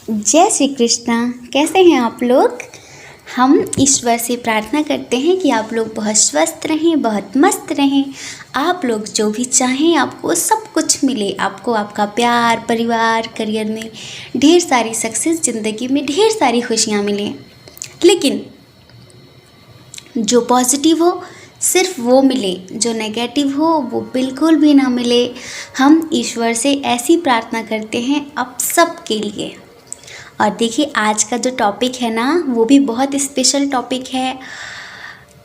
जय श्री कृष्णा। कैसे हैं आप लोग? हम ईश्वर से प्रार्थना करते हैं कि आप लोग बहुत स्वस्थ रहें, बहुत मस्त रहें। आप लोग जो भी चाहें आपको सब कुछ मिले। आपको आपका प्यार, परिवार, करियर में ढेर सारी सक्सेस, ज़िंदगी में ढेर सारी खुशियाँ मिलें। लेकिन जो पॉजिटिव हो सिर्फ वो मिले, जो नेगेटिव हो वो बिल्कुल भी ना मिले। हम ईश्वर से ऐसी प्रार्थना करते हैं आप सब के लिए। और देखिए आज का जो टॉपिक है ना वो भी बहुत स्पेशल टॉपिक है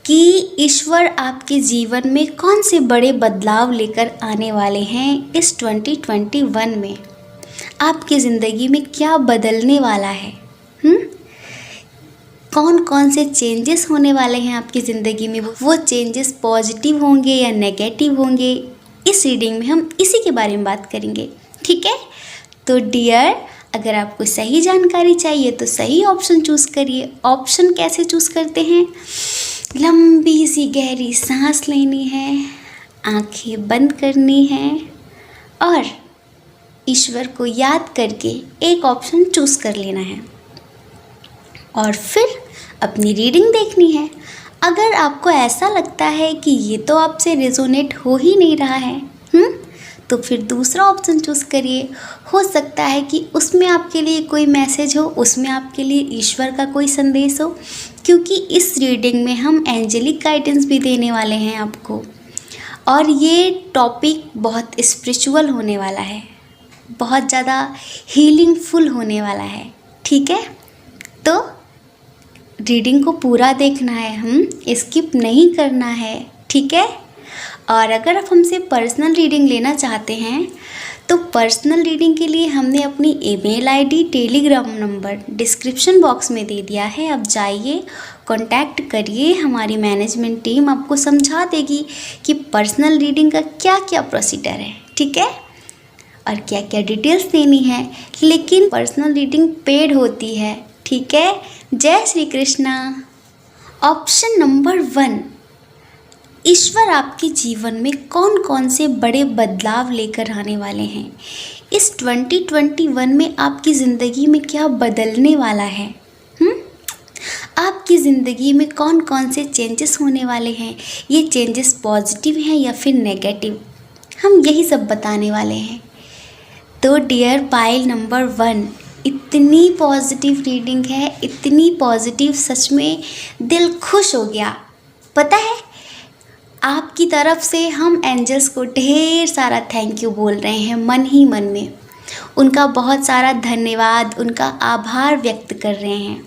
कि ईश्वर आपके जीवन में कौन से बड़े बदलाव लेकर आने वाले हैं इस 2021 में। आपकी ज़िंदगी में क्या बदलने वाला है, कौन कौन से चेंजेस होने वाले हैं आपकी ज़िंदगी में। वो चेंजेस पॉजिटिव होंगे या नेगेटिव होंगे, इस रीडिंग में हम इसी के बारे में बात करेंगे। ठीक है, तो डियर, अगर आपको सही जानकारी चाहिए तो सही ऑप्शन चूज़ करिए। ऑप्शन कैसे चूज़ करते हैं? लंबी सी गहरी सांस लेनी है, आंखें बंद करनी है और ईश्वर को याद करके एक ऑप्शन चूज़ कर लेना है और फिर अपनी रीडिंग देखनी है। अगर आपको ऐसा लगता है कि ये तो आपसे रेजोनेट हो ही नहीं रहा है तो फिर दूसरा ऑप्शन चूज़ करिए। हो सकता है कि उसमें आपके लिए कोई मैसेज हो, उसमें आपके लिए ईश्वर का कोई संदेश हो, क्योंकि इस रीडिंग में हम एंजेलिक गाइडेंस भी देने वाले हैं आपको। और ये टॉपिक बहुत स्पिरिचुअल होने वाला है, बहुत ज़्यादा हीलिंगफुल होने वाला है। ठीक है, तो रीडिंग को पूरा देखना है, स्किप नहीं करना है। ठीक है, और अगर आप हमसे पर्सनल रीडिंग लेना चाहते हैं तो पर्सनल रीडिंग के लिए हमने अपनी email ID, Telegram number description box में दे दिया है। आप जाइए, कांटेक्ट करिए, हमारी मैनेजमेंट टीम आपको समझा देगी कि पर्सनल रीडिंग का क्या क्या प्रोसीजर है। ठीक है, और क्या क्या डिटेल्स देनी है। लेकिन पर्सनल रीडिंग पेड होती है। ठीक है, जय श्री कृष्णा। ऑप्शन नंबर 1, ईश्वर आपके जीवन में कौन कौन से बड़े बदलाव लेकर आने वाले हैं। इस 2021 में आपकी ज़िंदगी में क्या बदलने वाला है, आपकी ज़िंदगी में कौन कौन से चेंजेस होने वाले हैं। ये चेंजेस पॉजिटिव हैं या फिर नेगेटिव, हम यही सब बताने वाले हैं। तो डियर पाइल नंबर 1, इतनी पॉजिटिव रीडिंग है, इतनी पॉजिटिव, सच में दिल खुश हो गया। पता है, आपकी तरफ से हम एंजल्स को ढेर सारा थैंक यू बोल रहे हैं मन ही मन में। उनका बहुत सारा धन्यवाद, उनका आभार व्यक्त कर रहे हैं,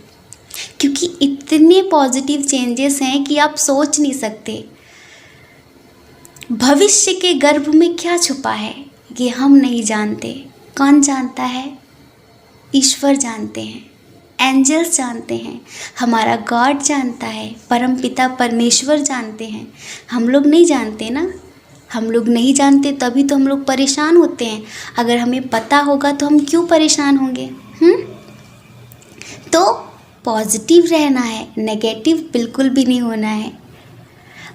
क्योंकि इतने पॉजिटिव चेंजेस हैं कि आप सोच नहीं सकते। भविष्य के गर्भ में क्या छुपा है ये हम नहीं जानते। कौन जानता है? ईश्वर जानते हैं, एंजल्स जानते हैं, हमारा गॉड जानता है, परमपिता परमेश्वर जानते हैं। हम लोग नहीं जानते ना। हम लोग नहीं जानते तभी तो हम लोग परेशान होते हैं। अगर हमें पता होगा तो हम क्यों परेशान होंगे? तो पॉजिटिव रहना है, नेगेटिव बिल्कुल भी नहीं होना है।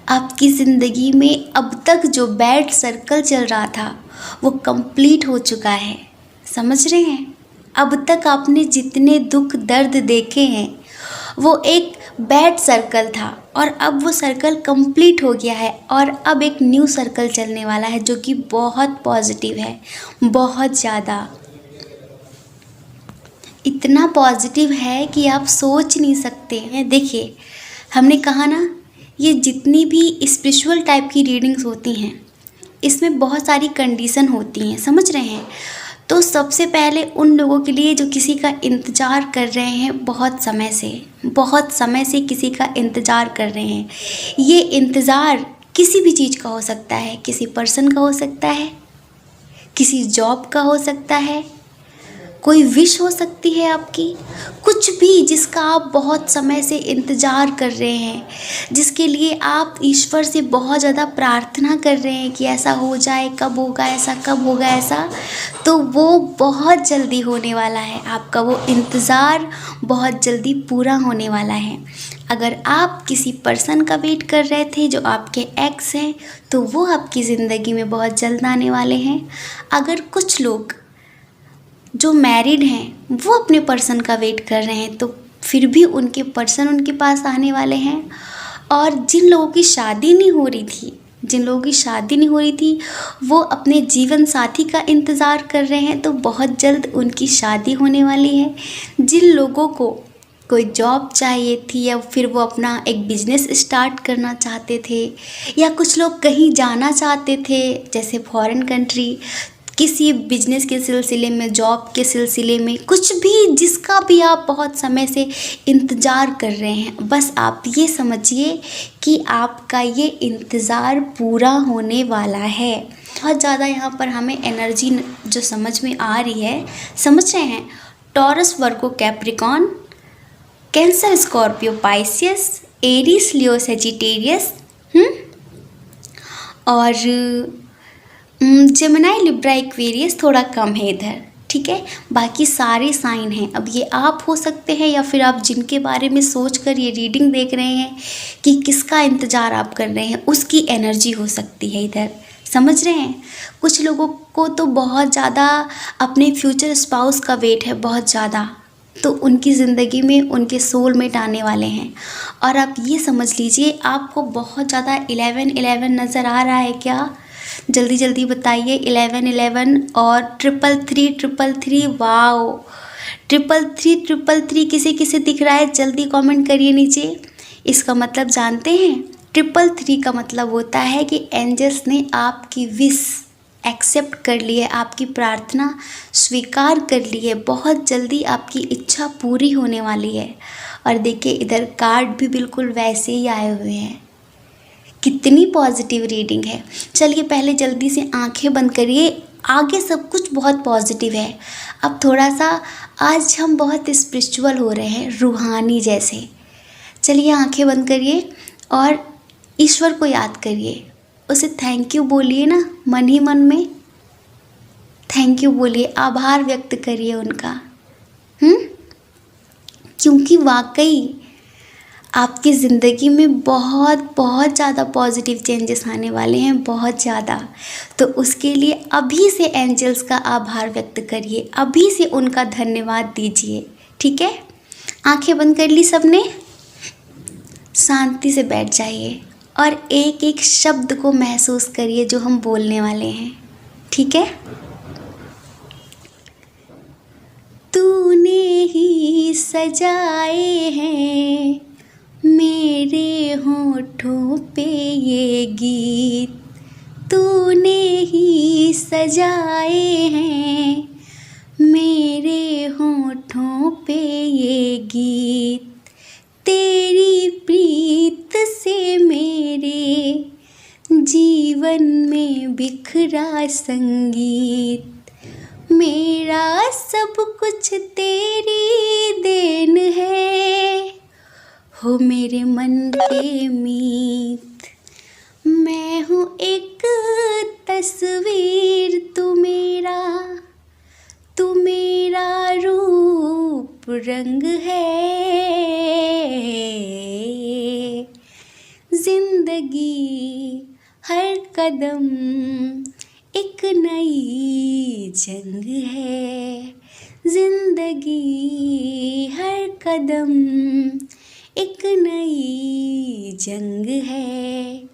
आपकी ज़िंदगी में अब तक जो बैड सर्कल चल रहा था वो कंप्लीट हो चुका है। समझ रहे हैं? अब तक आपने जितने दुख दर्द देखे हैं वो एक बैड सर्कल था और अब वो सर्कल कंप्लीट हो गया है और अब एक न्यू सर्कल चलने वाला है जो कि बहुत पॉजिटिव है, बहुत ज़्यादा। इतना पॉजिटिव है कि आप सोच नहीं सकते हैं। देखिए, हमने कहा ना, ये जितनी भी स्पिरिचुअल टाइप की रीडिंग्स होती हैं इसमें बहुत सारी कंडीशन होती हैं। समझ रहे हैं? तो सबसे पहले उन लोगों के लिए जो किसी का इंतज़ार कर रहे हैं, बहुत समय से किसी का इंतज़ार कर रहे हैं। ये इंतज़ार किसी भी चीज़ का हो सकता है, किसी पर्सन का हो सकता है, किसी जॉब का हो सकता है, कोई विश हो सकती है आपकी, कुछ भी जिसका आप बहुत समय से इंतज़ार कर रहे हैं, जिसके लिए आप ईश्वर से बहुत ज़्यादा प्रार्थना कर रहे हैं कि ऐसा हो जाए, कब होगा ऐसा, कब होगा ऐसा, तो वो बहुत जल्दी होने वाला है। आपका वो इंतज़ार बहुत जल्दी पूरा होने वाला है। अगर आप किसी पर्सन का वेट कर रहे थे जो आपके एक्स हैं तो वो आपकी ज़िंदगी में बहुत जल्द आने वाले हैं। अगर कुछ लोग जो मैरिड हैं वो अपने पर्सन का वेट कर रहे हैं, तो फिर भी उनके पर्सन उनके पास आने वाले हैं। और जिन लोगों की शादी नहीं हो रही थी वो अपने जीवन साथी का इंतज़ार कर रहे हैं, तो बहुत जल्द उनकी शादी होने वाली है। जिन लोगों को कोई जॉब चाहिए थी या फिर वो अपना एक बिज़नेस स्टार्ट करना चाहते थे, या कुछ लोग कहीं जाना चाहते थे जैसे फॉरेन कंट्री, किसी बिजनेस के सिलसिले में, जॉब के सिलसिले में, कुछ भी जिसका भी आप बहुत समय से इंतज़ार कर रहे हैं, बस आप ये समझिए कि आपका ये इंतज़ार पूरा होने वाला है। बहुत ज़्यादा यहाँ पर हमें एनर्जी जो समझ में आ रही है, समझ रहे हैं, टॉरस, वर्गो, कैप्रिकॉन, कैंसर, स्कॉर्पियो, पाइसियस, एरीज, लियो, सेजिटेरियस और जेमिनी, लिब्रा, एक्वेरियस थोड़ा कम है इधर, ठीक है। बाकी सारे साइन हैं। अब ये आप हो सकते हैं या फिर आप जिनके बारे में सोच कर ये रीडिंग देख रहे हैं कि किसका इंतज़ार आप कर रहे हैं, उसकी एनर्जी हो सकती है इधर, समझ रहे हैं। कुछ लोगों को तो बहुत ज़्यादा अपने फ्यूचर स्पाउस का वेट है, बहुत ज़्यादा, तो उनकी ज़िंदगी में उनके सोलमेट आने वाले हैं। और आप ये समझ लीजिए, आपको बहुत ज़्यादा 11 नज़र आ रहा है क्या? जल्दी जल्दी बताइए। 11 और 333, वाओ, 333 किसे किसे दिख रहा है, जल्दी कमेंट करिए नीचे। इसका मतलब जानते हैं, 333 का मतलब होता है कि एंजल्स ने आपकी विश एक्सेप्ट कर ली है, आपकी प्रार्थना स्वीकार कर ली है। बहुत जल्दी आपकी इच्छा पूरी होने वाली है। और देखिए इधर कार्ड भी बिल्कुल वैसे ही आए हुए हैं। कितनी पॉजिटिव रीडिंग है। चलिए पहले जल्दी से आंखें बंद करिए, आगे सब कुछ बहुत पॉजिटिव है। अब थोड़ा सा आज हम बहुत स्पिरिचुअल हो रहे हैं, रूहानी जैसे। चलिए आंखें बंद करिए और ईश्वर को याद करिए, उसे थैंक यू बोलिए ना, मन ही मन में थैंक यू बोलिए, आभार व्यक्त करिए उनका। क्योंकि वाकई आपकी ज़िंदगी में बहुत बहुत ज़्यादा पॉजिटिव चेंजेस आने वाले हैं, बहुत ज़्यादा। तो उसके लिए अभी से एंजल्स का आभार व्यक्त करिए, अभी से उनका धन्यवाद दीजिए, ठीक है। आंखें बंद कर ली सबने, शांति से बैठ जाइए और एक एक शब्द को महसूस करिए जो हम बोलने वाले हैं, ठीक है। तूने ही सजाए हैं मेरे होठों पे ये गीत, तूने ही सजाए हैं मेरे होठों पे ये गीत, तेरी प्रीत से मेरे जीवन में बिखरा संगीत, मेरा सब कुछ तेरी देन है, हो मेरे मन के मीत। मैं हूँ एक तस्वीर, तू मेरा रूप रंग है, जिंदगी हर कदम एक नई जंग है, जिंदगी हर कदम एक नई जंग है,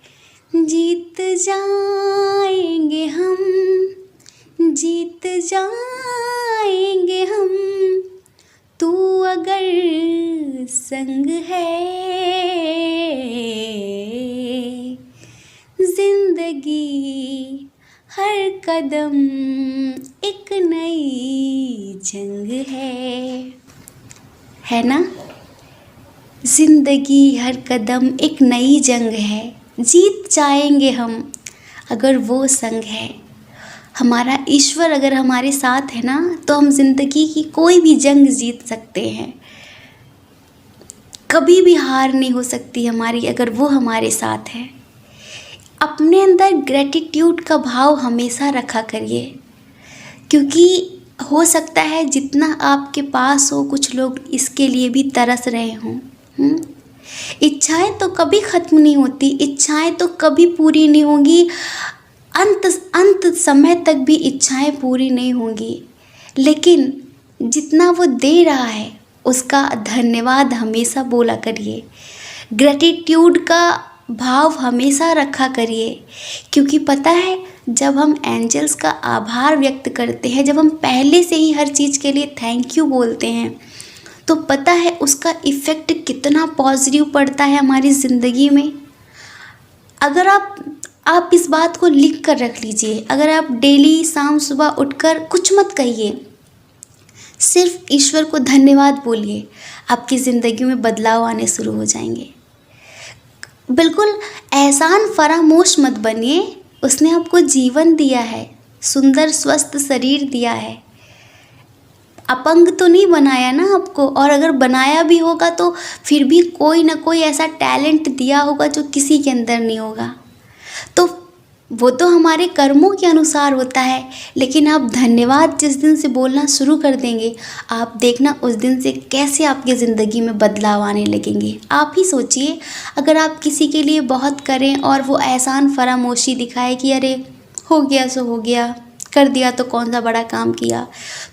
जीत जाएंगे हम, जीत जाएंगे हम, तू अगर संग है, जिंदगी हर कदम एक नई जंग है ना। जिंदगी हर कदम एक नई जंग है, जीत जाएंगे हम अगर वो संग है। हमारा ईश्वर अगर हमारे साथ है ना, तो हम जिंदगी की कोई भी जंग जीत सकते हैं। कभी भी हार नहीं हो सकती हमारी अगर वो हमारे साथ है। अपने अंदर ग्रेटिट्यूड का भाव हमेशा रखा करिए, क्योंकि हो सकता है जितना आपके पास हो, कुछ लोग इसके लिए भी तरस रहे हों। इच्छाएं तो कभी ख़त्म नहीं होती, इच्छाएं तो कभी पूरी नहीं होंगी, अंत समय तक भी इच्छाएं पूरी नहीं होंगी। लेकिन जितना वो दे रहा है उसका धन्यवाद हमेशा बोला करिए, ग्रेटिट्यूड का भाव हमेशा रखा करिए। क्योंकि पता है, जब हम एंजल्स का आभार व्यक्त करते हैं, जब हम पहले से ही हर चीज़ के लिए थैंक यू बोलते हैं, तो पता है उसका इफ़ेक्ट कितना पॉजिटिव पड़ता है हमारी ज़िंदगी में। अगर आप इस बात को लिख कर रख लीजिए, अगर आप डेली शाम सुबह उठकर कुछ मत कहिए, सिर्फ ईश्वर को धन्यवाद बोलिए, आपकी ज़िंदगी में बदलाव आने शुरू हो जाएंगे। बिल्कुल एहसान फरामोश मत बनिए, उसने आपको जीवन दिया है, सुंदर स्वस्थ शरीर दिया है, अपंग तो नहीं बनाया ना आपको। और अगर बनाया भी होगा तो फिर भी कोई ना कोई ऐसा टैलेंट दिया होगा जो किसी के अंदर नहीं होगा। तो वो तो हमारे कर्मों के अनुसार होता है। लेकिन आप धन्यवाद जिस दिन से बोलना शुरू कर देंगे, आप देखना उस दिन से कैसे आपकी ज़िंदगी में बदलाव आने लगेंगे। आप ही सोचिए, अगर आप किसी के लिए बहुत करें और वो एहसान फरामोशी दिखाए कि अरे हो गया सो हो गया, कर दिया तो कौन सा बड़ा काम किया,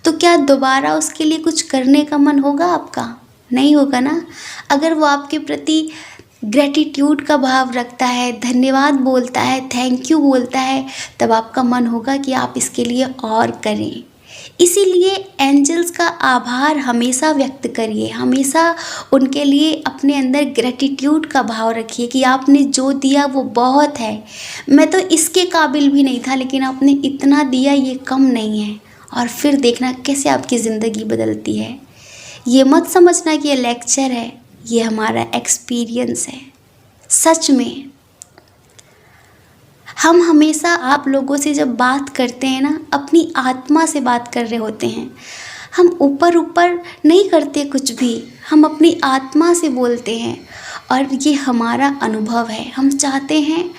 तो क्या दोबारा उसके लिए कुछ करने का मन होगा आपका? नहीं होगा ना। अगर वो आपके प्रति ग्रेटिट्यूड का भाव रखता है, धन्यवाद बोलता है, थैंक यू बोलता है, तब आपका मन होगा कि आप इसके लिए और करें। इसीलिए एंजल्स का आभार हमेशा व्यक्त करिए, हमेशा उनके लिए अपने अंदर ग्रेटिट्यूड का भाव रखिए कि आपने जो दिया वो बहुत है, मैं तो इसके काबिल भी नहीं था लेकिन आपने इतना दिया, ये कम नहीं है। और फिर देखना कैसे आपकी ज़िंदगी बदलती है। ये मत समझना कि ये लेक्चर है, ये हमारा एक्सपीरियंस है। सच में हम हमेशा आप लोगों से जब बात करते हैं ना, अपनी आत्मा से बात कर रहे होते हैं। हम ऊपर ऊपर नहीं करते कुछ भी, हम अपनी आत्मा से बोलते हैं। और ये हमारा अनुभव है। हम चाहते हैं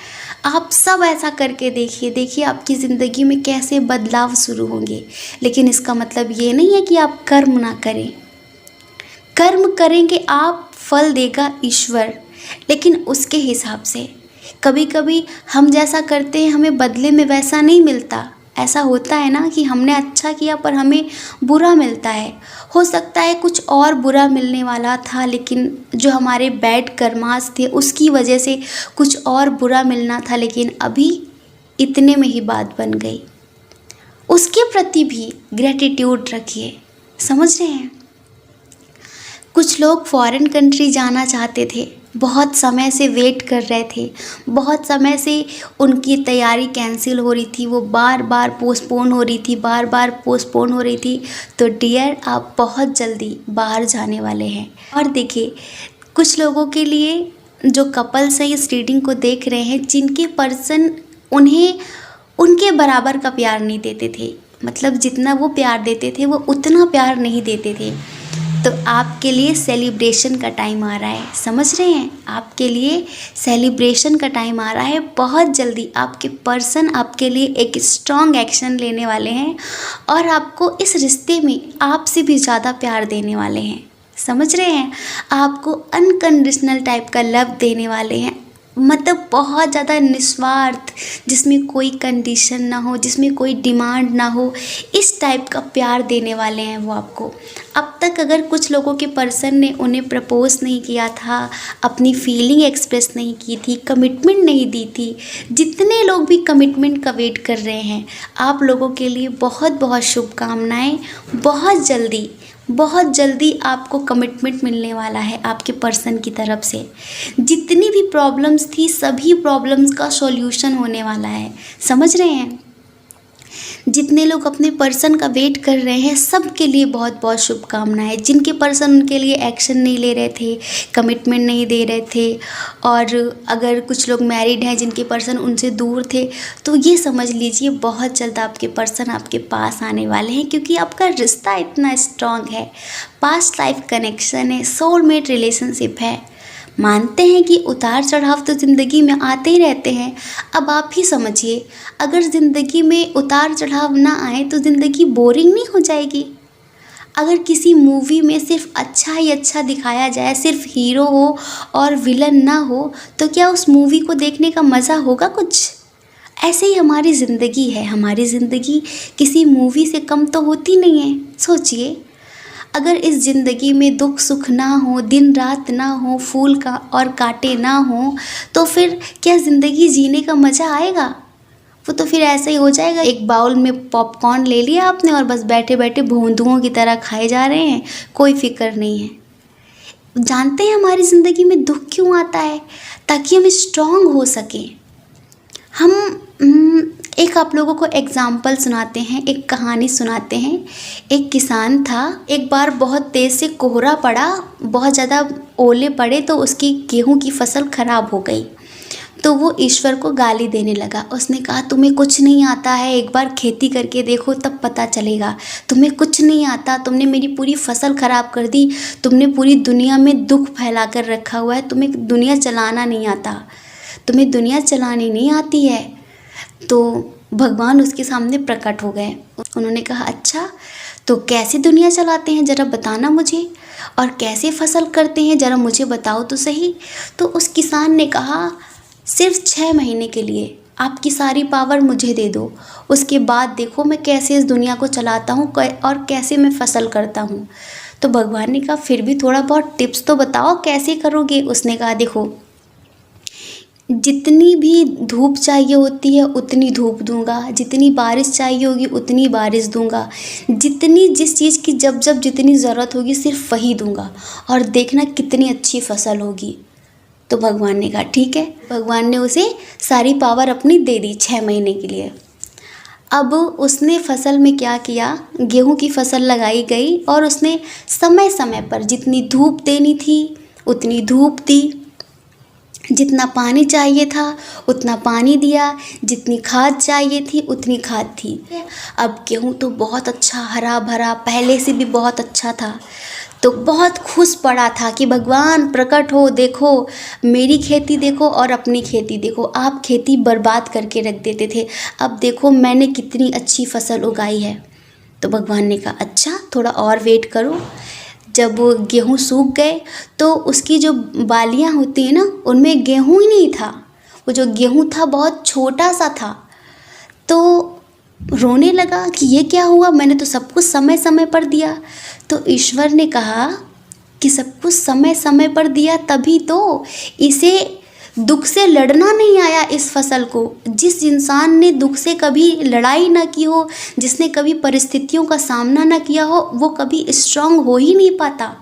आप सब ऐसा करके देखिए आपकी ज़िंदगी में कैसे बदलाव शुरू होंगे। लेकिन इसका मतलब ये नहीं है कि आप कर्म ना करें। कर्म करेंगे आप, फल देगा ईश्वर, लेकिन उसके हिसाब से। कभी कभी हम जैसा करते हैं हमें बदले में वैसा नहीं मिलता। ऐसा होता है ना कि हमने अच्छा किया पर हमें बुरा मिलता है। हो सकता है कुछ और बुरा मिलने वाला था, लेकिन जो हमारे बैड कर्मास थे उसकी वजह से कुछ और बुरा मिलना था, लेकिन अभी इतने में ही बात बन गई। उसके प्रति भी ग्रेटिट्यूड रखिए। समझ रहे हैं? कुछ लोग फॉरेन कंट्री जाना चाहते थे, बहुत समय से वेट कर रहे थे, बहुत समय से उनकी तैयारी कैंसिल हो रही थी, वो बार बार पोस्टपोन हो रही थी, बार बार पोस्टपोन हो रही थी। तो डियर, आप बहुत जल्दी बाहर जाने वाले हैं। और देखिए, कुछ लोगों के लिए जो कपल्स हैं इस रीडिंग को देख रहे हैं, जिनके पर्सन उन्हें उनके बराबर का प्यार नहीं देते थे, मतलब जितना वो प्यार देते थे वो उतना प्यार नहीं देते थे, तो आपके लिए सेलिब्रेशन का टाइम आ रहा है। समझ रहे हैं? आपके लिए सेलिब्रेशन का टाइम आ रहा है। बहुत जल्दी आपके पर्सन आपके लिए एक स्ट्रॉन्ग एक्शन लेने वाले हैं और आपको इस रिश्ते में आपसे भी ज़्यादा प्यार देने वाले हैं। समझ रहे हैं? आपको अनकंडीशनल टाइप का लव देने वाले हैं, मतलब बहुत ज़्यादा निस्वार्थ, जिसमें कोई कंडीशन ना हो, जिसमें कोई डिमांड ना हो, इस टाइप का प्यार देने वाले हैं वो आपको। अब तक अगर कुछ लोगों के पर्सन ने उन्हें प्रपोज नहीं किया था, अपनी फीलिंग एक्सप्रेस नहीं की थी, कमिटमेंट नहीं दी थी, जितने लोग भी कमिटमेंट का वेट कर रहे हैं, आप लोगों के लिए बहुत बहुत शुभकामनाएं। बहुत जल्दी आपको कमिटमेंट मिलने वाला है आपके पर्सन की तरफ से। जितनी भी प्रॉब्लम्स थी, सभी प्रॉब्लम्स का सॉल्यूशन होने वाला है। समझ रहे हैं? जितने लोग अपने पर्सन का वेट कर रहे हैं, सबके लिए बहुत बहुत शुभकामनाएं। जिनके पर्सन उनके लिए एक्शन नहीं ले रहे थे, कमिटमेंट नहीं दे रहे थे, और अगर कुछ लोग मैरिड हैं जिनके पर्सन उनसे दूर थे, तो ये समझ लीजिए बहुत जल्द आपके पर्सन आपके पास आने वाले हैं, क्योंकि आपका रिश्ता इतना स्ट्रांग है। पास्ट लाइफ कनेक्शन है, सोलमेट रिलेशनशिप है। मानते हैं कि उतार चढ़ाव तो ज़िंदगी में आते ही रहते हैं। अब आप ही समझिए, अगर ज़िंदगी में उतार चढ़ाव ना आए तो ज़िंदगी बोरिंग नहीं हो जाएगी? अगर किसी मूवी में सिर्फ अच्छा ही अच्छा दिखाया जाए, सिर्फ हीरो हो और विलन ना हो, तो क्या उस मूवी को देखने का मज़ा होगा कुछ? ऐसे ही हमारी ज़िंदगी है। हमारी ज़िंदगी किसी मूवी से कम तो होती नहीं है। सोचिए, अगर इस ज़िंदगी में दुख सुख ना हो, दिन रात ना हो, फूल का और कांटे ना हो, तो फिर क्या ज़िंदगी जीने का मज़ा आएगा? वो तो फिर ऐसा ही हो जाएगा, एक बाउल में पॉपकॉर्न ले लिया आपने और बस बैठे बैठे भोंदुओं की तरह खाए जा रहे हैं, कोई फिक्र नहीं है। जानते हैं हमारी ज़िंदगी में दुख क्यों आता है? ताकि हम स्ट्रांग हो सकें। हम एक आप लोगों को एग्ज़ाम्पल सुनाते हैं, एक कहानी सुनाते हैं। एक किसान था, एक बार बहुत तेज़ से कोहरा पड़ा, बहुत ज़्यादा ओले पड़े तो उसकी गेहूं की फसल ख़राब हो गई। तो वो ईश्वर को गाली देने लगा। उसने कहा, तुम्हें कुछ नहीं आता है, एक बार खेती करके देखो तब पता चलेगा। तुम्हें कुछ नहीं आता, तुमने मेरी पूरी फसल ख़राब कर दी, तुमने पूरी दुनिया में दुख फैला कर रखा हुआ है, तुम्हें दुनिया चलाना नहीं आता, तुम्हें दुनिया चलानी नहीं आती है। तो भगवान उसके सामने प्रकट हो गए। उन्होंने कहा, अच्छा तो कैसे दुनिया चलाते हैं ज़रा बताना मुझे, और कैसे फसल करते हैं ज़रा मुझे बताओ तो सही। तो उस किसान ने कहा, सिर्फ 6 महीने के लिए आपकी सारी पावर मुझे दे दो, उसके बाद देखो मैं कैसे इस दुनिया को चलाता हूँ और कैसे मैं फसल करता हूँ। तो भगवान ने कहा, फिर भी थोड़ा बहुत टिप्स तो बताओ कैसे करोगे। उसने कहा, देखो जितनी भी धूप चाहिए होती है उतनी धूप दूंगा, जितनी बारिश चाहिए होगी उतनी बारिश दूंगा, जितनी जिस चीज़ की जब जब जितनी ज़रूरत होगी सिर्फ वही दूंगा, और देखना कितनी अच्छी फसल होगी। तो भगवान ने कहा, ठीक है। भगवान ने उसे सारी पावर अपनी दे दी 6 महीने के लिए। अब उसने फसल में क्या किया, गेहूं की फसल लगाई गई और उसने समय समय पर जितनी धूप देनी थी उतनी धूप दी, जितना पानी चाहिए था उतना पानी दिया, जितनी खाद चाहिए थी उतनी खाद थी। अब गेहूं तो बहुत अच्छा हरा भरा पहले से भी बहुत अच्छा था। तो बहुत खुश पड़ा था कि भगवान प्रकट हो, देखो मेरी खेती देखो और अपनी खेती देखो, आप खेती बर्बाद करके रख देते थे, अब देखो मैंने कितनी अच्छी फसल उगाई है। तो भगवान ने कहा, अच्छा थोड़ा और वेट करो। जब गेहूं सूख गए तो उसकी जो बालियां होती हैं ना, उनमें गेहूं ही नहीं था, वो जो गेहूं था बहुत छोटा सा था। तो रोने लगा कि ये क्या हुआ, मैंने तो सब कुछ समय समय पर दिया। तो ईश्वर ने कहा कि सब कुछ समय समय पर दिया तभी तो इसे दुख से लड़ना नहीं आया। इस फसल को जिस इंसान ने दुख से कभी लड़ाई ना की हो, जिसने कभी परिस्थितियों का सामना ना किया हो, वो कभी स्ट्रांग हो ही नहीं पाता।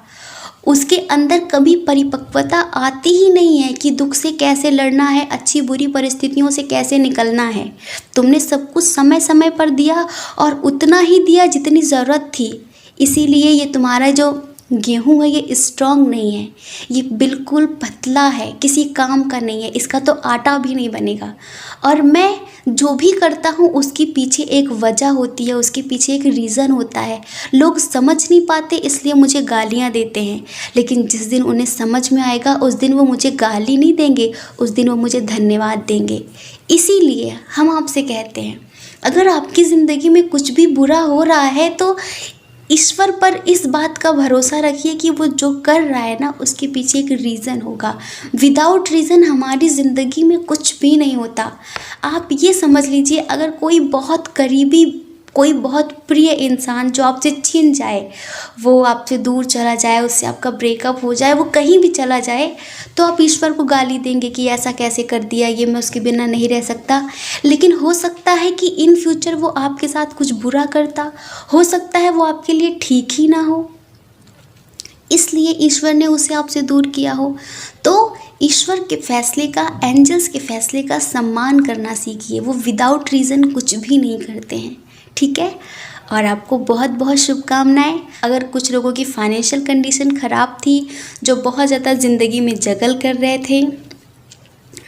उसके अंदर कभी परिपक्वता आती ही नहीं है कि दुख से कैसे लड़ना है, अच्छी बुरी परिस्थितियों से कैसे निकलना है। तुमने सब कुछ समय समय पर दिया और उतना ही दिया जितनी ज़रूरत थी, इसीलिए ये तुम्हारा जो गेहूं है ये स्ट्रांग नहीं है, ये बिल्कुल पतला है, किसी काम का नहीं है, इसका तो आटा भी नहीं बनेगा। और मैं जो भी करता हूँ उसके पीछे एक वजह होती है, उसके पीछे एक रीज़न होता है। लोग समझ नहीं पाते इसलिए मुझे गालियाँ देते हैं, लेकिन जिस दिन उन्हें समझ में आएगा उस दिन वो मुझे गाली नहीं देंगे, उस दिन वो मुझे धन्यवाद देंगे। इसीलिए हम आपसे कहते हैं, अगर आपकी ज़िंदगी में कुछ भी बुरा हो रहा है तो ईश्वर पर इस बात का भरोसा रखिए कि वो जो कर रहा है ना उसके पीछे एक रीज़न होगा। विदाउट रीज़न हमारी ज़िंदगी में कुछ भी नहीं होता। आप ये समझ लीजिए, अगर कोई बहुत करीबी, कोई बहुत प्रिय इंसान जो आपसे छिन जाए, वो आपसे दूर चला जाए, उससे आपका ब्रेकअप हो जाए, वो कहीं भी चला जाए, तो आप ईश्वर को गाली देंगे कि ऐसा कैसे कर दिया, ये मैं उसके बिना नहीं रह सकता। लेकिन हो सकता है कि इन फ्यूचर वो आपके साथ कुछ बुरा करता, हो सकता है वो आपके लिए ठीक ही ना हो, इसलिए ईश्वर ने उसे आपसे दूर किया हो। तो ईश्वर के फैसले का, एंजल्स के फैसले का सम्मान करना सीखिए। वो विदाउट रीज़न कुछ भी नहीं करते हैं, ठीक है। और आपको बहुत बहुत शुभकामनाएं। अगर कुछ लोगों की फाइनेंशियल कंडीशन ख़राब थी, जो बहुत ज़्यादा ज़िंदगी में जगल कर रहे थे,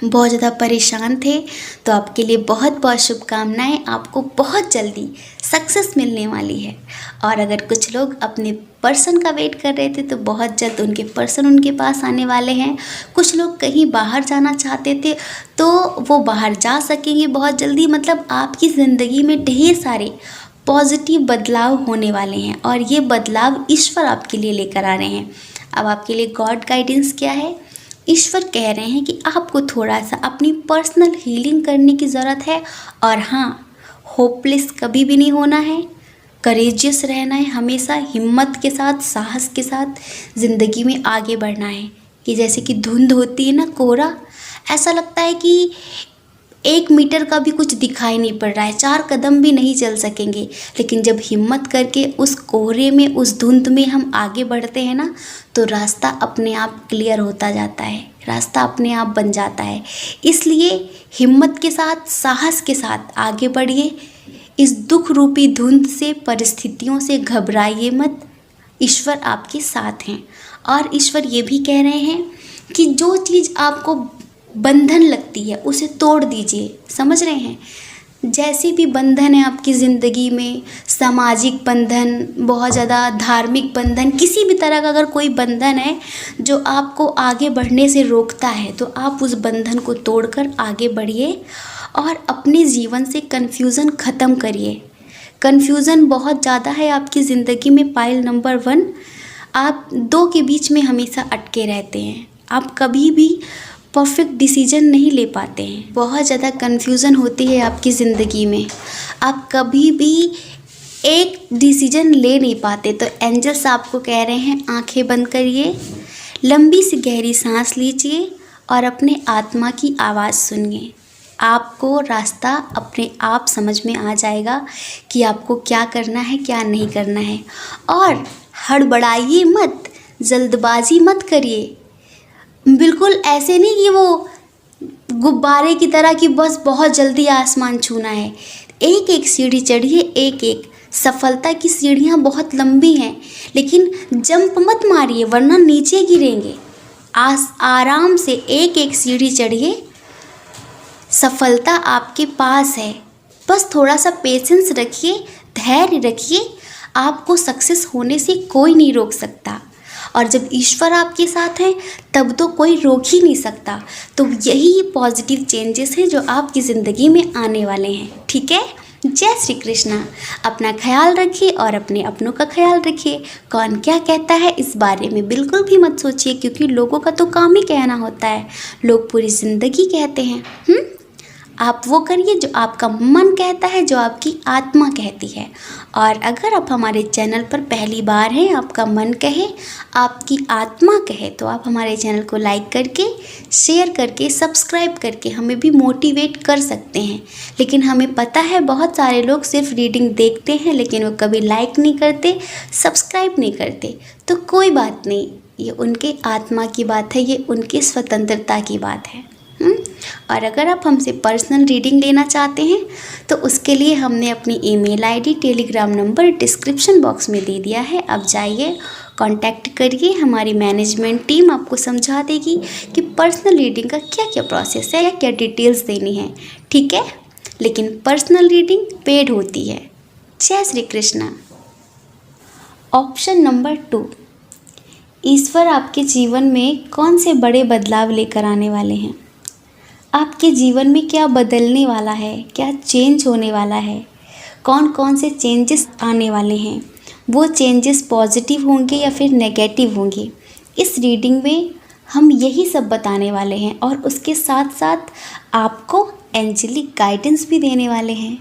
बहुत ज़्यादा परेशान थे, तो आपके लिए बहुत बहुत शुभकामनाएं। आपको बहुत जल्दी सक्सेस मिलने वाली है। और अगर कुछ लोग अपने पर्सन का वेट कर रहे थे तो बहुत जल्द उनके पर्सन उनके पास आने वाले हैं। कुछ लोग कहीं बाहर जाना चाहते थे तो वो बाहर जा सकेंगे बहुत जल्दी। मतलब आपकी ज़िंदगी में ढेर सारे पॉजिटिव बदलाव होने वाले हैं और ये बदलाव ईश्वर आपके लिए लेकर आ रहे हैं। अब आपके लिए गॉड गाइडेंस क्या है? ईश्वर कह रहे हैं कि आपको थोड़ा सा अपनी पर्सनल हीलिंग करने की ज़रूरत है। और हाँ, होपलेस कभी भी नहीं होना है, करेजियस रहना है, हमेशा हिम्मत के साथ, साहस के साथ ज़िंदगी में आगे बढ़ना है। कि जैसे कि धुंध होती है ना, कोहरा, ऐसा लगता है कि 1 मीटर का भी कुछ दिखाई नहीं पड़ रहा है, 4 कदम भी नहीं चल सकेंगे। लेकिन जब हिम्मत करके उस कोहरे में, उस धुंध में हम आगे बढ़ते हैं ना, तो रास्ता अपने आप क्लियर होता जाता है, रास्ता अपने आप बन जाता है। इसलिए हिम्मत के साथ, साहस के साथ आगे बढ़िए। इस दुख रूपी धुंध से, परिस्थितियों से घबराइए मत, ईश्वर आपके साथ हैं। और ईश्वर ये भी कह रहे हैं कि जो चीज़ आपको बंधन लगती है उसे तोड़ दीजिए। समझ रहे हैं? जैसे भी बंधन है आपकी ज़िंदगी में, सामाजिक बंधन, बहुत ज़्यादा धार्मिक बंधन, किसी भी तरह का अगर कोई बंधन है जो आपको आगे बढ़ने से रोकता है, तो आप उस बंधन को तोड़कर आगे बढ़िए और अपने जीवन से कन्फ्यूज़न ख़त्म करिए। कन्फ्यूज़न बहुत ज़्यादा है आपकी ज़िंदगी में। पाइल नंबर 1, आप 2 के बीच में हमेशा अटके रहते हैं। आप कभी भी परफेक्ट डिसीजन नहीं ले पाते हैं। बहुत ज़्यादा कन्फ्यूज़न होती है आपकी ज़िंदगी में। आप कभी भी एक डिसीजन ले नहीं पाते। तो एंजल्स आपको कह रहे हैं, आंखें बंद करिए, लंबी सी गहरी सांस लीजिए और अपने आत्मा की आवाज़ सुनिए। आपको रास्ता अपने आप समझ में आ जाएगा कि आपको क्या करना है, क्या नहीं करना है। और हड़बड़ाइए मत, जल्दबाजी मत करिए। बिल्कुल ऐसे नहीं कि वो गुब्बारे की तरह कि बस बहुत जल्दी आसमान छूना है। एक एक सीढ़ी चढ़िए, एक एक। सफलता की सीढ़ियाँ बहुत लंबी हैं, लेकिन जंप मत मारिए वरना नीचे गिरेंगे। आराम से एक एक सीढ़ी चढ़िए। सफलता आपके पास है, बस थोड़ा सा पेशेंस रखिए, धैर्य रखिए। आपको सक्सेस होने से कोई नहीं रोक सकता। और जब ईश्वर आपके साथ हैं तब तो कोई रोक ही नहीं सकता। तो यही पॉजिटिव चेंजेस हैं जो आपकी ज़िंदगी में आने वाले हैं। ठीक है? जय श्री कृष्णा। अपना ख्याल रखिए और अपने अपनों का ख्याल रखिए। कौन क्या कहता है इस बारे में बिल्कुल भी मत सोचिए, क्योंकि लोगों का तो काम ही कहना होता है। लोग पूरी ज़िंदगी कहते हैं। आप वो करिए जो आपका मन कहता है, जो आपकी आत्मा कहती है। और अगर आप हमारे चैनल पर पहली बार हैं, आपका मन कहे, आपकी आत्मा कहे, तो आप हमारे चैनल को लाइक करके, शेयर करके, सब्सक्राइब करके हमें भी मोटिवेट कर सकते हैं। लेकिन हमें पता है बहुत सारे लोग सिर्फ रीडिंग देखते हैं, लेकिन वो कभी लाइक नहीं करते, सब्सक्राइब नहीं करते। तो कोई बात नहीं, ये उनके आत्मा की बात है, ये उनकी स्वतंत्रता की बात है। और अगर आप हमसे पर्सनल रीडिंग लेना चाहते हैं तो उसके लिए हमने अपनी email ID, Telegram number description box में दे दिया है। अब जाइए, कांटेक्ट करिए। हमारी मैनेजमेंट टीम आपको समझा देगी कि पर्सनल रीडिंग का क्या क्या प्रोसेस है या क्या डिटेल्स देनी है। ठीक है? लेकिन पर्सनल रीडिंग पेड होती है। जय श्री कृष्णा। ऑप्शन नंबर 2, ईश्वर आपके जीवन में कौन से बड़े बदलाव लेकर आने वाले हैं? आपके जीवन में क्या बदलने वाला है, क्या चेंज होने वाला है, कौन कौन से चेंजेस आने वाले हैं? वो चेंजेस पॉजिटिव होंगे या फिर नेगेटिव होंगे? इस रीडिंग में हम यही सब बताने वाले हैं और उसके साथ साथ आपको एंजेलिक गाइडेंस भी देने वाले हैं।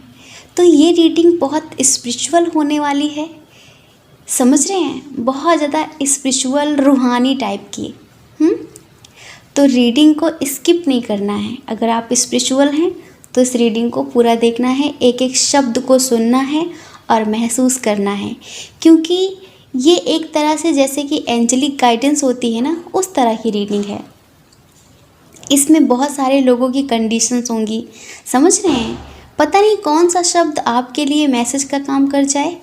तो ये रीडिंग बहुत स्पिरिचुअल होने वाली है। समझ रहे हैं? बहुत ज़्यादा स्पिरिचुअल, रूहानी टाइप की। तो रीडिंग को स्किप नहीं करना है। अगर आप स्पिरिचुअल हैं तो इस रीडिंग को पूरा देखना है, एक एक शब्द को सुनना है और महसूस करना है, क्योंकि ये एक तरह से जैसे कि एंजेलिक गाइडेंस होती है ना, उस तरह की रीडिंग है। इसमें बहुत सारे लोगों की कंडीशंस होंगी। समझ रहे हैं? पता नहीं कौन सा शब्द आपके लिए मैसेज का काम कर जाए,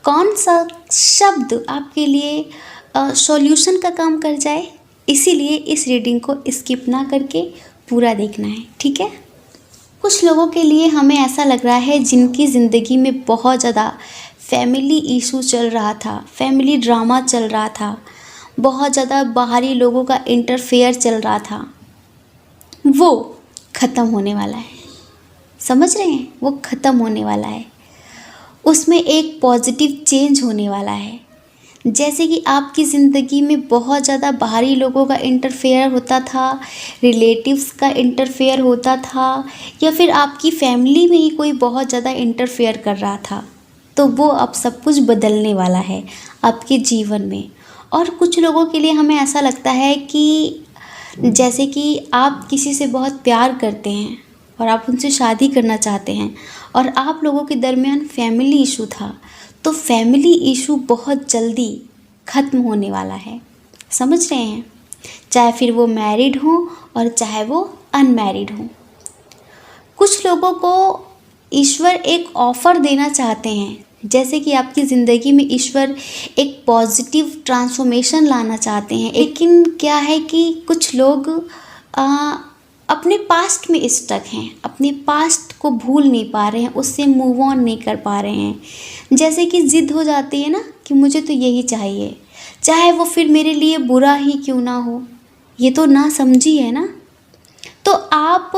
कौन सा शब्द आपके लिए सॉल्यूशन का काम कर जाए। इसीलिए इस रीडिंग को स्किप ना करके पूरा देखना है। ठीक है? कुछ लोगों के लिए हमें ऐसा लग रहा है जिनकी ज़िंदगी में बहुत ज़्यादा फैमिली इशू चल रहा था, फैमिली ड्रामा चल रहा था, बहुत ज़्यादा बाहरी लोगों का इंटरफेयर चल रहा था, वो ख़त्म होने वाला है। समझ रहे हैं? वो ख़त्म होने वाला है। उसमें एक पॉजिटिव चेंज होने वाला है। जैसे कि आपकी ज़िंदगी में बहुत ज़्यादा बाहरी लोगों का इंटरफेयर होता था, रिलेटिव्स का इंटरफेयर होता था, या फिर आपकी फैमिली में ही कोई बहुत ज़्यादा इंटरफेयर कर रहा था, तो वो अब सब कुछ बदलने वाला है आपके जीवन में। और कुछ लोगों के लिए हमें ऐसा लगता है कि जैसे कि आप किसी से बहुत प्यार करते हैं और आप उनसे शादी करना चाहते हैं, और आप लोगों के दरमियान फैमिली इशू था, तो फैमिली इशू बहुत जल्दी ख़त्म होने वाला है। समझ रहे हैं? चाहे फिर वो मैरिड हो और चाहे वो अनमैरिड हो। कुछ लोगों को ईश्वर एक ऑफ़र देना चाहते हैं, जैसे कि आपकी ज़िंदगी में ईश्वर एक पॉजिटिव ट्रांसफॉर्मेशन लाना चाहते हैं। लेकिन क्या है कि कुछ लोग आ, अपने पास्ट में स्टक हैं, अपने पास्ट को भूल नहीं पा रहे हैं, उससे मूव ऑन नहीं कर पा रहे हैं। जैसे कि ज़िद हो जाती है ना कि मुझे तो यही चाहिए, चाहे वो फिर मेरे लिए बुरा ही क्यों ना हो। ये तो ना समझी है ना। तो आप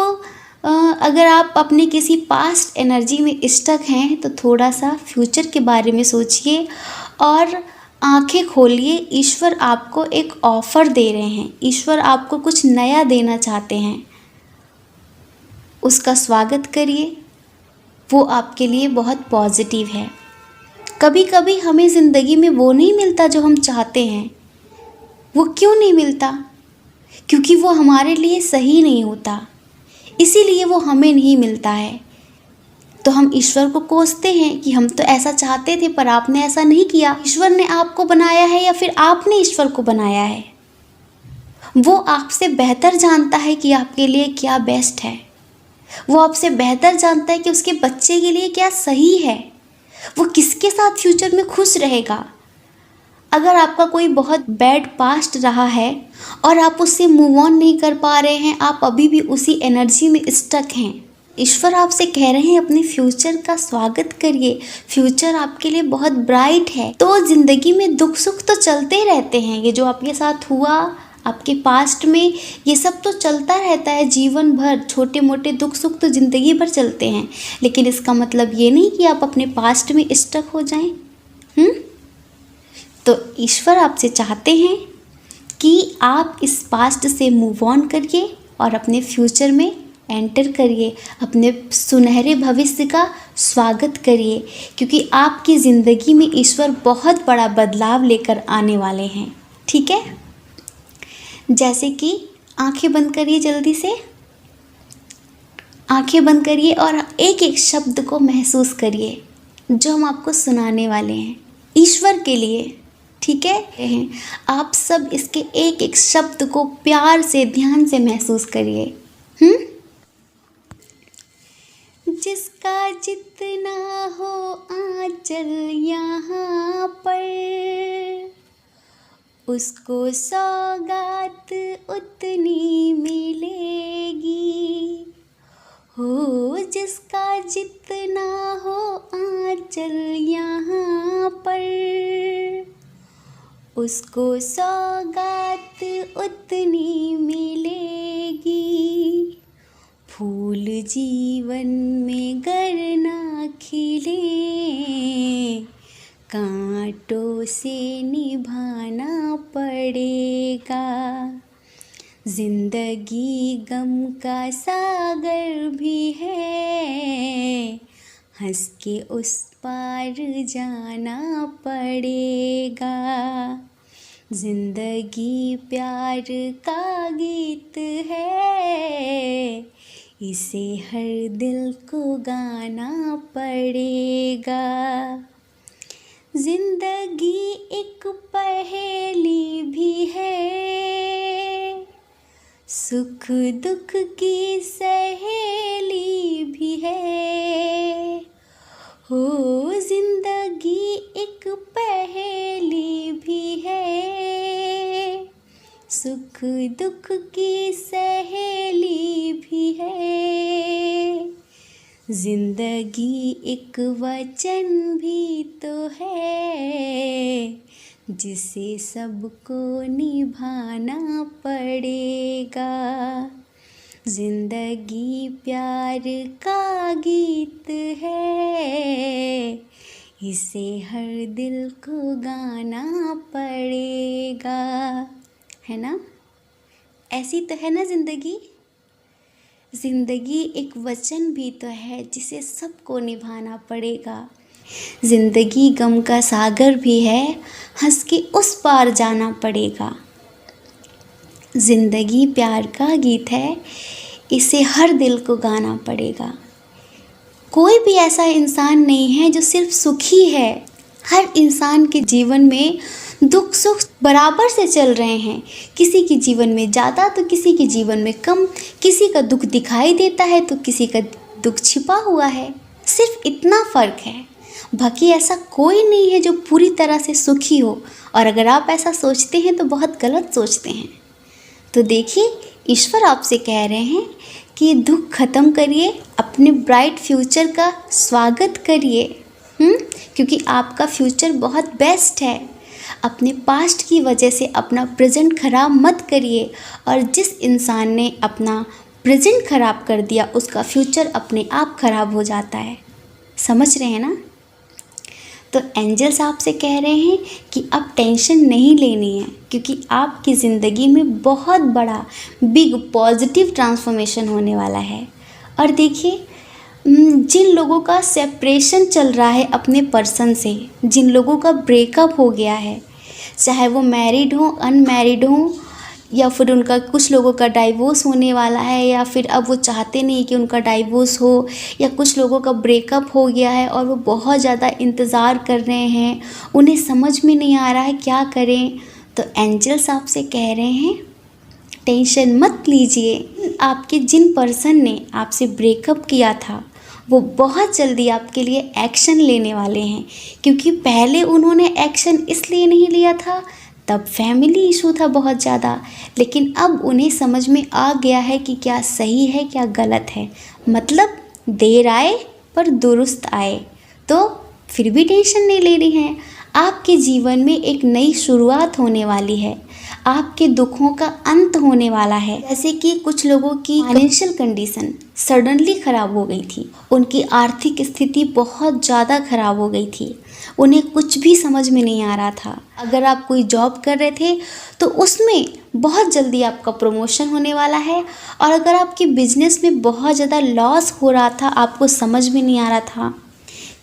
अगर आप अपने किसी पास्ट एनर्जी में स्टक हैं तो थोड़ा सा फ्यूचर के बारे में सोचिए और आंखें खोलिए। ईश्वर आपको एक ऑफ़र दे रहे हैं, ईश्वर आपको कुछ नया देना चाहते हैं, उसका स्वागत करिए। वो आपके लिए बहुत पॉजिटिव है। कभी कभी हमें ज़िंदगी में वो नहीं मिलता जो हम चाहते हैं। वो क्यों नहीं मिलता? क्योंकि वो हमारे लिए सही नहीं होता, इसीलिए वो हमें नहीं मिलता है। तो हम ईश्वर को कोसते हैं कि हम तो ऐसा चाहते थे पर आपने ऐसा नहीं किया। ईश्वर ने आपको बनाया है या फिर आपने ईश्वर को बनाया है? वो आपसे बेहतर जानता है कि आपके लिए क्या बेस्ट है। वो आपसे बेहतर जानता है कि उसके बच्चे के लिए क्या सही है, वो किसके साथ फ्यूचर में खुश रहेगा। अगर आपका कोई बहुत बैड पास्ट रहा है और आप उससे मूव ऑन नहीं कर पा रहे हैं, आप अभी भी उसी एनर्जी में स्टक हैं, ईश्वर आपसे कह रहे हैं अपने फ्यूचर का स्वागत करिए। फ्यूचर आपके लिए बहुत ब्राइट है। तो ज़िंदगी में दुख सुख तो चलते रहते हैं, ये जो आपके साथ हुआ आपके पास्ट में, ये सब तो चलता रहता है जीवन भर। छोटे मोटे दुख सुख तो ज़िंदगी भर चलते हैं, लेकिन इसका मतलब ये नहीं कि आप अपने पास्ट में स्टक हो जाएं। तो ईश्वर आपसे चाहते हैं कि आप इस पास्ट से मूव ऑन करिए और अपने फ्यूचर में एंटर करिए, अपने सुनहरे भविष्य का स्वागत करिए, क्योंकि आपकी ज़िंदगी में ईश्वर बहुत बड़ा बदलाव लेकर आने वाले हैं। ठीक है? जैसे कि आंखें बंद करिए, जल्दी से आंखें बंद करिए और एक एक शब्द को महसूस करिए जो हम आपको सुनाने वाले हैं ईश्वर के लिए। ठीक है? आप सब इसके एक एक शब्द को प्यार से, ध्यान से महसूस करिए। जिसका जितना हो आंचल यहाँ पर, उसको सौगात उतनी मिलेगी। हो जिसका जितना हो आंचल यहाँ पर, उसको सौगात उतनी मिलेगी। फूल जीवन में गर ना खिले, कांटों से निभाना पड़ेगा। जिंदगी गम का सागर भी है, हंस के उस पार जाना पड़ेगा। जिंदगी प्यार का गीत है, इसे हर दिल को गाना पड़ेगा। जिंदगी एक पहेली भी है, सुख दुख की सहेली भी है। हो जिंदगी एक पहेली भी है, सुख दुख की सहेली भी है। जिंदगी एक वचन भी तो है, जिसे सबको निभाना पड़ेगा। जिंदगी प्यार का गीत है, इसे हर दिल को गाना पड़ेगा, है ना। ऐसी तो है ना ज़िंदगी। ज़िंदगी एक वचन भी तो है जिसे सबको निभाना पड़ेगा। ज़िंदगी गम का सागर भी है, हंस के उस पार जाना पड़ेगा। ज़िंदगी प्यार का गीत है, इसे हर दिल को गाना पड़ेगा। कोई भी ऐसा इंसान नहीं है जो सिर्फ सुखी है। हर इंसान के जीवन में दुख सुख बराबर से चल रहे हैं। किसी के जीवन में ज़्यादा तो किसी के जीवन में कम। किसी का दुख दिखाई देता है तो किसी का दुख छिपा हुआ है। सिर्फ इतना फ़र्क है। बाकी ऐसा कोई नहीं है जो पूरी तरह से सुखी हो। और अगर आप ऐसा सोचते हैं तो बहुत गलत सोचते हैं। तो देखिए, ईश्वर आपसे कह रहे हैं कि दुख ख़त्म करिए, अपने ब्राइट फ्यूचर का स्वागत करिए, क्योंकि आपका फ्यूचर बहुत बेस्ट है। अपने पास्ट की वजह से अपना प्रेजेंट ख़राब मत करिए। और जिस इंसान ने अपना प्रेजेंट ख़राब कर दिया उसका फ्यूचर अपने आप ख़राब हो जाता है। समझ रहे हैं ना। तो एंजल्स आपसे कह रहे हैं कि अब टेंशन नहीं लेनी है, क्योंकि आपकी ज़िंदगी में बहुत बड़ा बिग पॉजिटिव ट्रांसफॉर्मेशन होने वाला है। और देखिए, जिन लोगों का सेपरेशन चल रहा है अपने पर्सन से, जिन लोगों का ब्रेकअप हो गया है, चाहे वो मैरिड हो अनमैरिड हो, या फिर उनका कुछ लोगों का डाइवोर्स होने वाला है, या फिर अब वो चाहते नहीं कि उनका डाइवोर्स हो, या कुछ लोगों का ब्रेकअप हो गया है और वो बहुत ज़्यादा इंतज़ार कर रहे हैं, उन्हें समझ में नहीं आ रहा है क्या करें। तो एंजल्स आपसे कह रहे हैं टेंशन मत लीजिए। आपके जिन पर्सन ने आपसे ब्रेकअप किया था वो बहुत जल्दी आपके लिए एक्शन लेने वाले हैं, क्योंकि पहले उन्होंने एक्शन इसलिए नहीं लिया था, तब फैमिली इशू था बहुत ज़्यादा, लेकिन अब उन्हें समझ में आ गया है कि क्या सही है क्या गलत है। मतलब देर आए पर दुरुस्त आए। तो फिर भी टेंशन नहीं ले रही हैं। आपके जीवन में एक नई शुरुआत होने वाली है। आपके दुखों का अंत होने वाला है। जैसे कि कुछ लोगों की फाइनेंशियल कंडीशन सडनली ख़राब हो गई थी, उनकी आर्थिक स्थिति बहुत ज़्यादा ख़राब हो गई थी, उन्हें कुछ भी समझ में नहीं आ रहा था। अगर आप कोई जॉब कर रहे थे तो उसमें बहुत जल्दी आपका प्रमोशन होने वाला है। और अगर आपके बिजनेस में बहुत ज़्यादा लॉस हो रहा था, आपको समझ में नहीं आ रहा था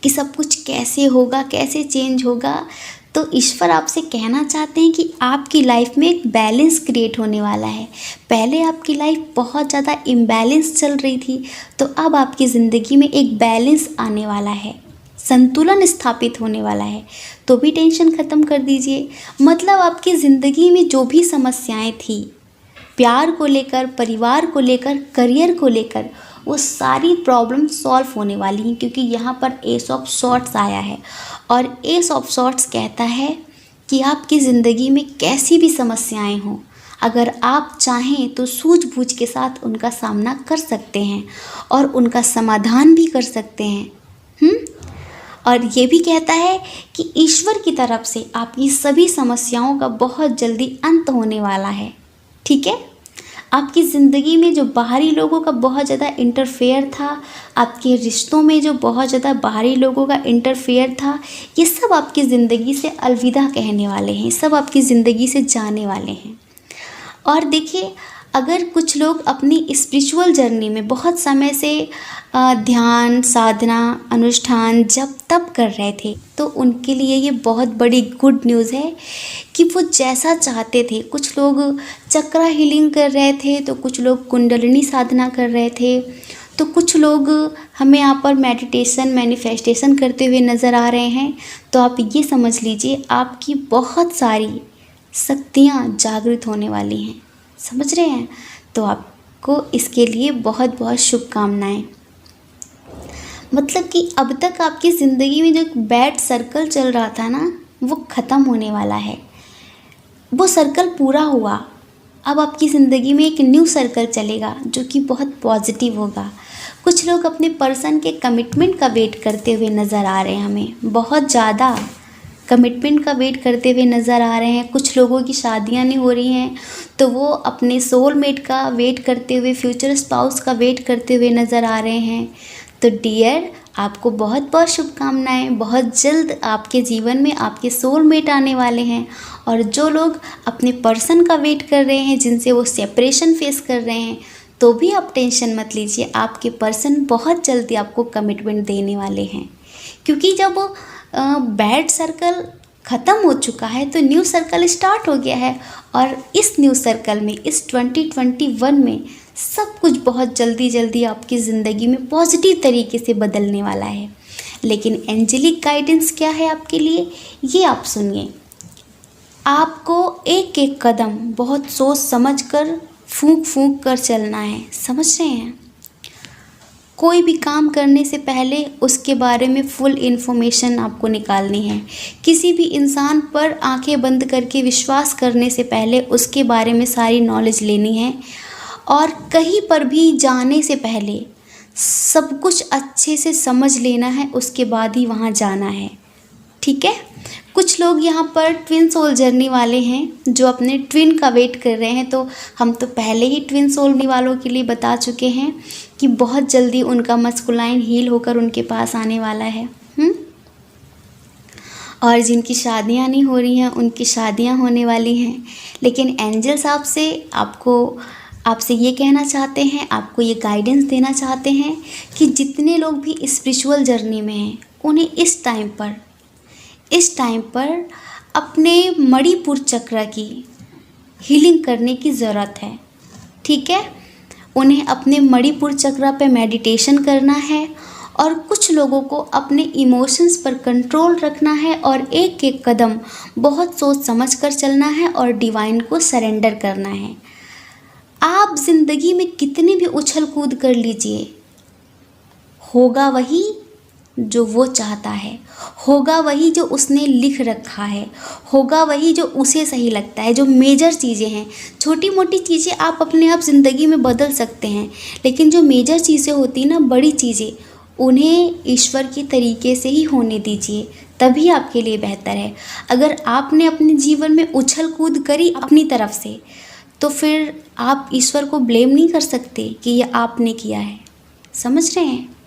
कि सब कुछ कैसे होगा, कैसे चेंज होगा, तो ईश्वर आपसे कहना चाहते हैं कि आपकी लाइफ में एक बैलेंस क्रिएट होने वाला है। पहले आपकी लाइफ बहुत ज़्यादा इम्बैलेंस चल रही थी, तो अब आपकी ज़िंदगी में एक बैलेंस आने वाला है, संतुलन स्थापित होने वाला है। तो भी टेंशन ख़त्म कर दीजिए। मतलब आपकी ज़िंदगी में जो भी समस्याएं थी, प्यार को लेकर, परिवार को लेकर, करियर को लेकर, वो सारी प्रॉब्लम सॉल्व होने वाली हैं, क्योंकि यहाँ पर एस ऑफ सॉर्ट्स आया है। और एस ऑफ सॉर्ट्स कहता है कि आपकी ज़िंदगी में कैसी भी समस्याएं हों, अगर आप चाहें तो सूझबूझ के साथ उनका सामना कर सकते हैं और उनका समाधान भी कर सकते हैं। और ये भी कहता है कि ईश्वर की तरफ से आपकी सभी समस्याओं का बहुत जल्दी अंत होने वाला है। ठीक है। आपकी ज़िंदगी में जो बाहरी लोगों का बहुत ज़्यादा इंटरफेयर था, आपके रिश्तों में जो बहुत ज़्यादा बाहरी लोगों का इंटरफेयर था, ये सब आपकी ज़िंदगी से अलविदा कहने वाले हैं, सब आपकी ज़िंदगी से जाने वाले हैं। और देखिए, अगर कुछ लोग अपनी स्पिरिचुअल जर्नी में बहुत समय से ध्यान, साधना, अनुष्ठान, जप तप कर रहे थे, तो उनके लिए ये बहुत बड़ी गुड न्यूज़ है कि वो जैसा चाहते थे। कुछ लोग चक्रा हीलिंग कर रहे थे, तो कुछ लोग कुंडलिनी साधना कर रहे थे, तो कुछ लोग हमें यहाँ पर मेडिटेशन, मैनिफेस्टेशन करते हुए नज़र आ रहे हैं। तो आप ये समझ लीजिए, आपकी बहुत सारी शक्तियाँ जागृत होने वाली हैं। समझ रहे हैं। तो आपको इसके लिए बहुत बहुत शुभकामनाएं। मतलब कि अब तक आपकी ज़िंदगी में जो बैड सर्कल चल रहा था ना, वो ख़त्म होने वाला है। वो सर्कल पूरा हुआ। अब आपकी ज़िंदगी में एक न्यू सर्कल चलेगा जो कि बहुत पॉजिटिव होगा। कुछ लोग अपने पर्सन के कमिटमेंट का वेट करते हुए नज़र आ रहे हैं, हमें बहुत ज़्यादा कमिटमेंट का वेट करते हुए नज़र आ रहे हैं। कुछ लोगों की शादियां नहीं हो रही हैं, तो वो अपने सोलमेट का वेट करते हुए, फ्यूचर स्पाउस का वेट करते हुए नज़र आ रहे हैं। तो डियर, आपको बहुत बहुत शुभकामनाएं। बहुत जल्द आपके जीवन में आपके सोलमेट आने वाले हैं। और जो लोग अपने पर्सन का वेट कर रहे हैं, जिनसे वो सेपरेशन फेस कर रहे हैं, तो भी आप टेंशन मत लीजिए, आपके पर्सन बहुत जल्दी आपको कमिटमेंट देने वाले हैं। क्योंकि जब बैड सर्कल ख़त्म हो चुका है तो न्यू सर्कल स्टार्ट हो गया है। और इस न्यू सर्कल में, इस 2021 में सब कुछ बहुत जल्दी जल्दी आपकी ज़िंदगी में पॉजिटिव तरीके से बदलने वाला है। लेकिन एंजेलिक गाइडेंस क्या है आपके लिए, ये आप सुनिए। आपको एक एक कदम बहुत सोच समझ कर, फूंक फूंक कर चलना है, समझ रहे हैं। कोई भी काम करने से पहले उसके बारे में फुल इन्फॉर्मेशन आपको निकालनी है। किसी भी इंसान पर आंखें बंद करके विश्वास करने से पहले उसके बारे में सारी नॉलेज लेनी है। और कहीं पर भी जाने से पहले सब कुछ अच्छे से समझ लेना है, उसके बाद ही वहाँ जाना है, ठीक है। कुछ लोग यहाँ पर ट्विन सोल जर्नी वाले हैं जो अपने ट्विन का वेट कर रहे हैं। तो हम तो पहले ही ट्विन सोल वालों के लिए बता चुके हैं कि बहुत जल्दी उनका मस्कुलाइन हील होकर उनके पास आने वाला है। और जिनकी शादियाँ नहीं हो रही हैं उनकी शादियाँ होने वाली हैं। लेकिन एंजल्स आपसे ये कहना चाहते हैं, आपको ये गाइडेंस देना चाहते हैं कि जितने लोग भी स्पिरिचुअल जर्नी में हैं उन्हें इस टाइम पर अपने मणिपुर चक्र की हीलिंग करने की ज़रूरत है, ठीक है। उन्हें अपने मणिपुर चक्र पे मेडिटेशन करना है। और कुछ लोगों को अपने इमोशंस पर कंट्रोल रखना है और एक एक कदम बहुत सोच समझ कर चलना है और डिवाइन को सरेंडर करना है। आप ज़िंदगी में कितनी भी उछल कूद कर लीजिए, होगा वही जो वो चाहता है, होगा वही जो उसने लिख रखा है, होगा वही जो उसे सही लगता है। जो मेजर चीज़ें हैं, छोटी मोटी चीज़ें आप अपने आप ज़िंदगी में बदल सकते हैं, लेकिन जो मेजर चीज़ें होती ना, बड़ी चीज़ें, उन्हें ईश्वर के तरीके से ही होने दीजिए, तभी आपके लिए बेहतर है। अगर आपने अपने जीवन में उछल कूद करी अपनी तरफ से, तो फिर आप ईश्वर को ब्लेम नहीं कर सकते कि ये आपने किया है, समझ रहे हैं।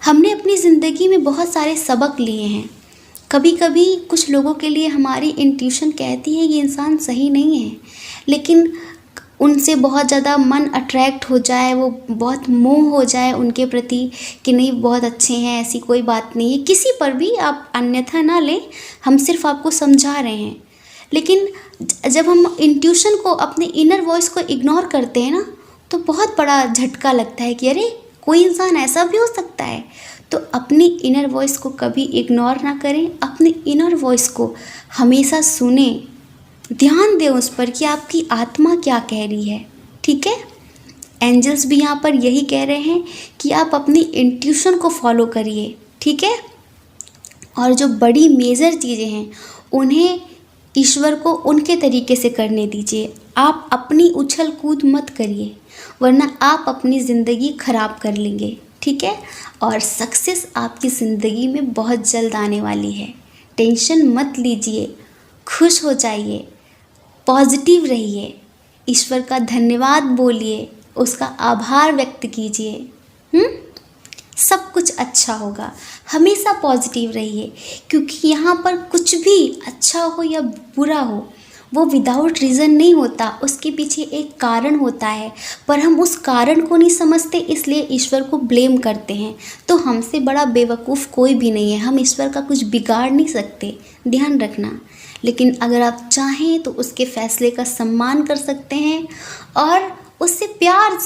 हमने अपनी ज़िंदगी में बहुत सारे सबक लिए हैं। कभी कभी कुछ लोगों के लिए हमारी इंट्यूशन कहती है ये इंसान सही नहीं है, लेकिन उनसे बहुत ज़्यादा मन अट्रैक्ट हो जाए, वो बहुत मोह हो जाए उनके प्रति कि नहीं बहुत अच्छे हैं, ऐसी कोई बात नहीं है। किसी पर भी आप अन्यथा ना लें, हम सिर्फ आपको समझा रहे हैं। लेकिन जब हम इंट्यूशन को, अपने इनर वॉइस को इग्नोर करते हैं ना, तो बहुत बड़ा झटका लगता है कि अरे कोई इंसान ऐसा भी हो सकता है। तो अपनी इनर वॉइस को कभी इग्नोर ना करें, अपनी इनर वॉइस को हमेशा सुने, ध्यान दें उस पर कि आपकी आत्मा क्या कह रही है, ठीक है। एंजल्स भी यहाँ पर यही कह रहे हैं कि आप अपनी इंट्यूशन को फॉलो करिए, ठीक है। और जो बड़ी मेजर चीज़ें हैं उन्हें ईश्वर को उनके तरीके से करने दीजिए। आप अपनी उछल कूद मत करिए, वरना आप अपनी ज़िंदगी ख़राब कर लेंगे, ठीक है। और सक्सेस आपकी ज़िंदगी में बहुत जल्द आने वाली है। टेंशन मत लीजिए, खुश हो जाइए, पॉजिटिव रहिए, ईश्वर का धन्यवाद बोलिए, उसका आभार व्यक्त कीजिए। सब कुछ अच्छा होगा। हमेशा पॉजिटिव रहिए, क्योंकि यहाँ पर कुछ भी अच्छा हो या बुरा हो वो विदाउट रीज़न नहीं होता, उसके पीछे एक कारण होता है। पर हम उस कारण को नहीं समझते, इसलिए ईश्वर को ब्लेम करते हैं। तो हमसे बड़ा बेवकूफ़ कोई भी नहीं है, हम ईश्वर का कुछ बिगाड़ नहीं सकते, ध्यान रखना। लेकिन अगर आप चाहें तो उसके फैसले का सम्मान कर सकते हैं और उससे प्यार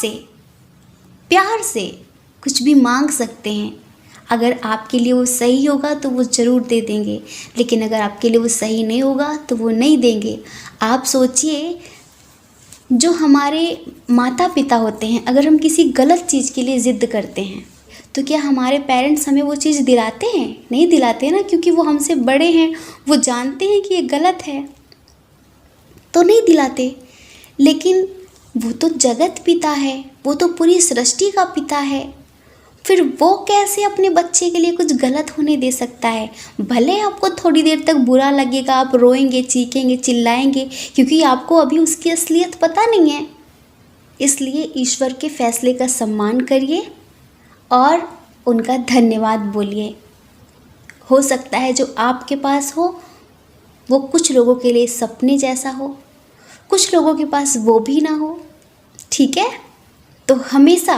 से कुछ भी मांग सकते हैं। अगर आपके लिए वो सही होगा तो वो ज़रूर दे देंगे, लेकिन अगर आपके लिए वो सही नहीं होगा तो वो नहीं देंगे। आप सोचिए, जो हमारे माता पिता होते हैं, अगर हम किसी गलत चीज़ के लिए ज़िद करते हैं तो क्या हमारे पेरेंट्स हमें वो चीज़ दिलाते हैं? नहीं दिलाते ना, क्योंकि वो हमसे बड़े हैं, वो जानते हैं कि ये गलत है तो नहीं दिलाते। लेकिन वो तो जगत पिता है, वो तो पूरी सृष्टि का पिता है, फिर वो कैसे अपने बच्चे के लिए कुछ गलत होने दे सकता है? भले आपको थोड़ी देर तक बुरा लगेगा, आप रोएंगे, चीखेंगे, चिल्लाएंगे, क्योंकि आपको अभी उसकी असलियत पता नहीं है। इसलिए ईश्वर के फैसले का सम्मान करिए और उनका धन्यवाद बोलिए। हो सकता है जो आपके पास हो वो कुछ लोगों के लिए सपने जैसा हो, कुछ लोगों के पास वो भी ना हो। ठीक है, तो हमेशा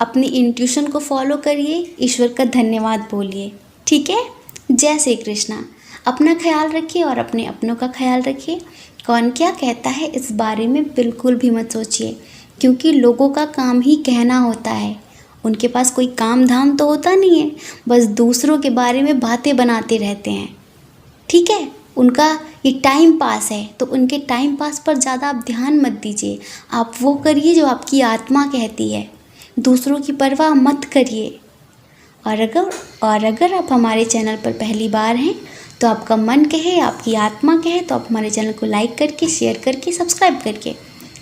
अपनी इंट्यूशन को फॉलो करिए, ईश्वर का धन्यवाद बोलिए। ठीक है, जय श्री कृष्णा। अपना ख्याल रखिए और अपने अपनों का ख्याल रखिए। कौन क्या कहता है इस बारे में बिल्कुल भी मत सोचिए, क्योंकि लोगों का काम ही कहना होता है। उनके पास कोई काम धाम तो होता नहीं है, बस दूसरों के बारे में बातें बनाते रहते हैं। ठीक है, उनका ये टाइम पास है, तो उनके टाइम पास पर ज़्यादा आप ध्यान मत दीजिए। आप वो करिए जो आपकी आत्मा कहती है, दूसरों की परवाह मत करिए। और अगर आप हमारे चैनल पर पहली बार हैं तो आपका मन कहे, आपकी आत्मा कहे तो आप हमारे चैनल को लाइक करके, शेयर करके, सब्सक्राइब करके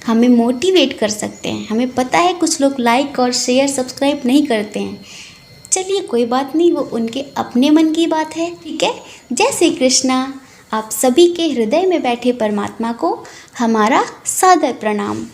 हमें मोटिवेट कर सकते हैं। हमें पता है कुछ लोग लाइक और शेयर सब्सक्राइब नहीं करते हैं, चलिए कोई बात नहीं, वो उनके अपने मन की बात है। ठीक है, जय श्री कृष्णा। आप सभी के हृदय में बैठे परमात्मा को हमारा सादर प्रणाम।